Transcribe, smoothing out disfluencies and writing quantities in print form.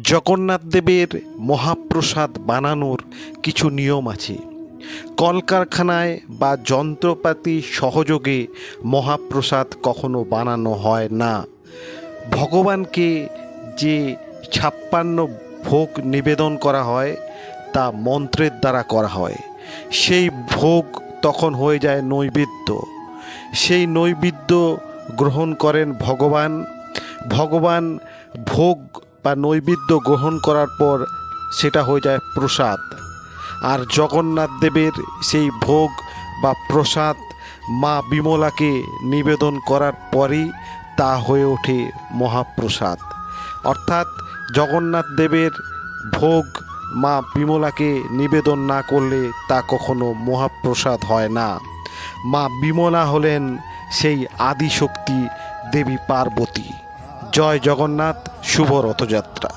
জগন্নাথ দেবের মহাপ্রসাদ বানানোর কিছু নিয়ম আছে। কলকারখানায় বা যন্ত্রপাতি সহযোগে মহাপ্রসাদ কখনো বানানো হয় না। ভগবানকে যে 56 ভোগ নিবেদন করা হয় তা মন্ত্রের দ্বারা করা হয়। সেই ভোগ তখন হয়ে যায় নৈবেদ্য। সেই নৈবেদ্য গ্রহণ করেন ভগবান। ভগবান ভোগ বা নৈবেদ্য গ্রহণ করার পর সেটা হয়ে যায় প্রসাদ। আর জগন্নাথ দেবের সেই ভোগ বা প্রসাদ মা বিমলাকে নিবেদন করার পরই তা হয়ে ওঠে মহাপ্রসাদ। অর্থাৎ জগন্নাথ দেবের ভোগ মা বিমলাকে নিবেদন না করলে তা কখনো মহাপ্রসাদ হয় না। মা বিমলা হলেন সেই আদিশক্তি দেবী পার্বতী। জয় জগন্নাথ, শুভ রথযাত্রা।